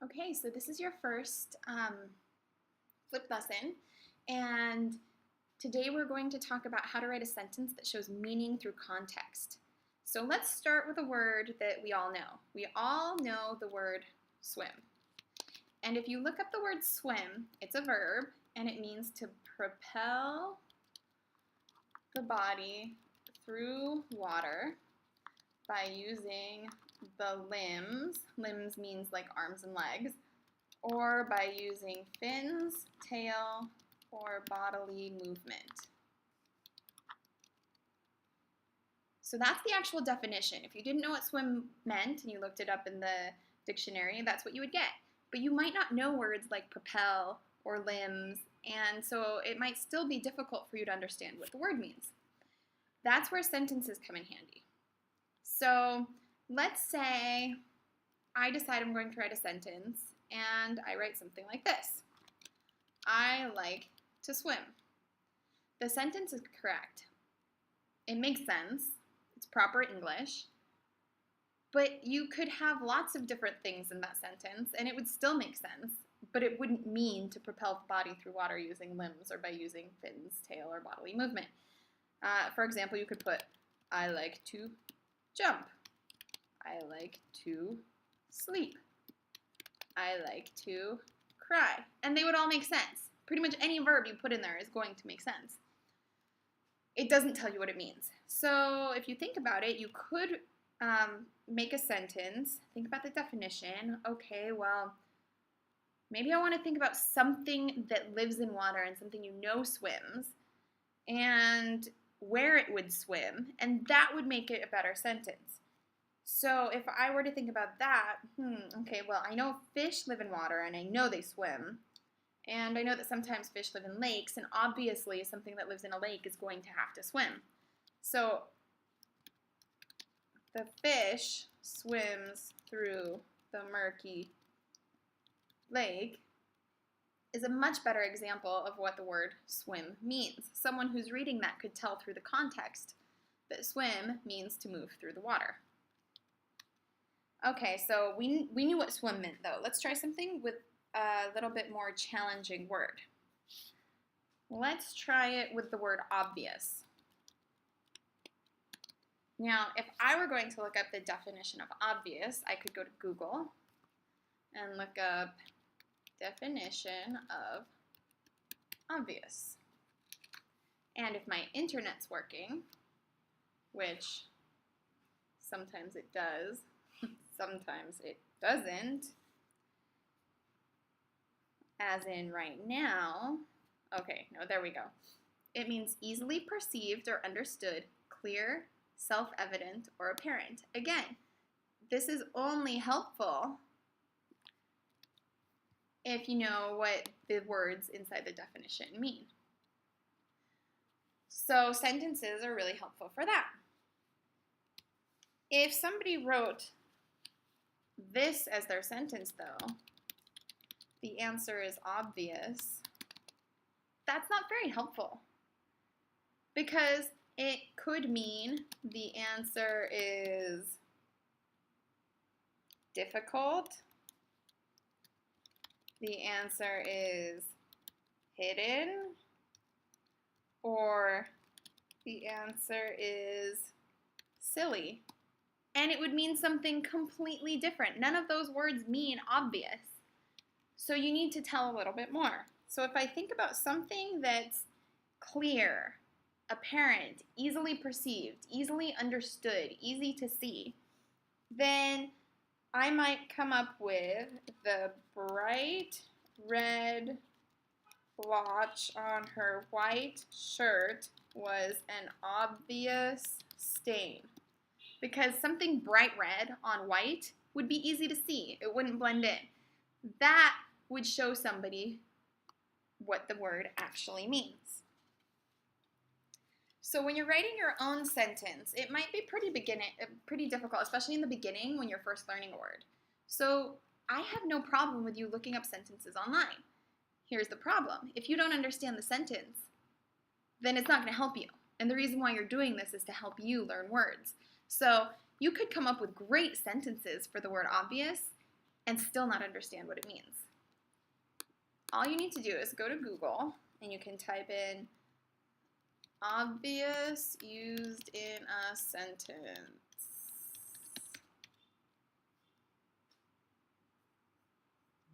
Okay, so this is your first flip lesson, and today we're going to talk about how to write a sentence that shows meaning through context. So let's start with a word that we all know. We all know the word swim. And if you look up the word swim, it's a verb, and it means to propel the body through water by using the limbs. Limbs means like arms and legs, or by using fins, tail, or bodily movement. So that's the actual definition. If you didn't know what swim meant and you looked it up in the dictionary, that's what you would get. But you might not know words like propel or limbs, and so it might still be difficult for you to understand what the word means. That's where sentences come in handy. So let's say I decide I'm going to write a sentence, and I write something like this. I like to swim. The sentence is correct. It makes sense. It's proper English. But you could have lots of different things in that sentence, and it would still make sense, but it wouldn't mean to propel the body through water using limbs or by using fins, tail, or bodily movement. For example, you could put, I like to jump. I like to sleep. I like to cry. And they would all make sense. Pretty much any verb you put in there is going to make sense. It doesn't tell you what it means. So if you think about it, you could make a sentence, think about the definition. Okay, well, maybe I want to think about something that lives in water and something you know swims, and where it would swim, and that would make it a better sentence. So if I were to think about that, okay, well, I know fish live in water, and I know they swim, and I know that sometimes fish live in lakes, and obviously something that lives in a lake is going to have to swim. So the fish swims through the murky lake is a much better example of what the word swim means. Someone who's reading that could tell through the context that swim means to move through the water. Okay, so we knew what swim meant, though. Let's try something with a little bit more challenging word. Let's try it with the word obvious. Now, if I were going to look up the definition of obvious, I could go to Google and look up definition of obvious. And if my internet's working, which sometimes it does, sometimes it doesn't, as in right now, okay, no, there we go. It means easily perceived or understood, clear, self-evident, or apparent. Again, this is only helpful if you know what the words inside the definition mean. So sentences are really helpful for that. If somebody wrote this as their sentence, though, the answer is obvious, that's not very helpful, because it could mean the answer is difficult, the answer is hidden, or the answer is silly. And it would mean something completely different. None of those words mean obvious. So you need to tell a little bit more. So if I think about something that's clear, apparent, easily perceived, easily understood, easy to see, then I might come up with the bright red blotch on her white shirt was an obvious stain. Because something bright red on white would be easy to see. It wouldn't blend in. That would show somebody what the word actually means. So when you're writing your own sentence, it might be pretty difficult, especially in the beginning when you're first learning a word. So I have no problem with you looking up sentences online. Here's the problem. If you don't understand the sentence, then it's not going to help you. And the reason why you're doing this is to help you learn words. So you could come up with great sentences for the word obvious, and still not understand what it means. All you need to do is go to Google and you can type in obvious used in a sentence.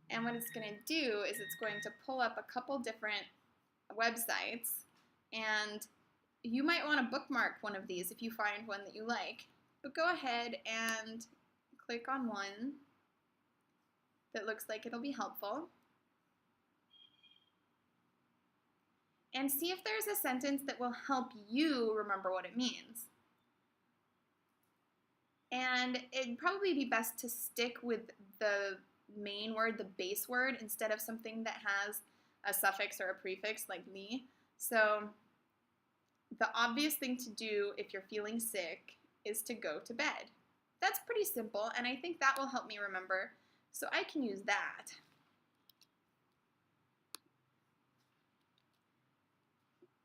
And what it's going to do is it's going to pull up a couple different websites, and you might want to bookmark one of these if you find one that you like. But go ahead and click on one that looks like it'll be helpful. And see if there's a sentence that will help you remember what it means. And it'd probably be best to stick with the main word, the base word, instead of something that has a suffix or a prefix like "ly." So the obvious thing to do if you're feeling sick is to go to bed. That's pretty simple, and I think that will help me remember, so I can use that.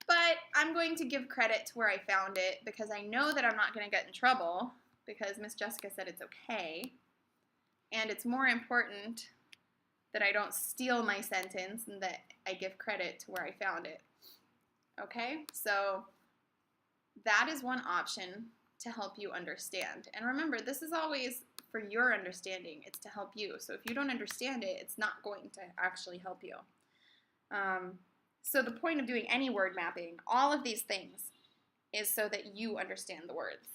But I'm going to give credit to where I found it because I know that I'm not going to get in trouble because Miss Jessica said it's okay. And it's more important that I don't steal my sentence and that I give credit to where I found it. Okay, so that is one option to help you understand. And remember, this is always for your understanding. It's to help you. So if you don't understand it, it's not going to actually help you. So the point of doing any word mapping, all of these things, is so that you understand the words.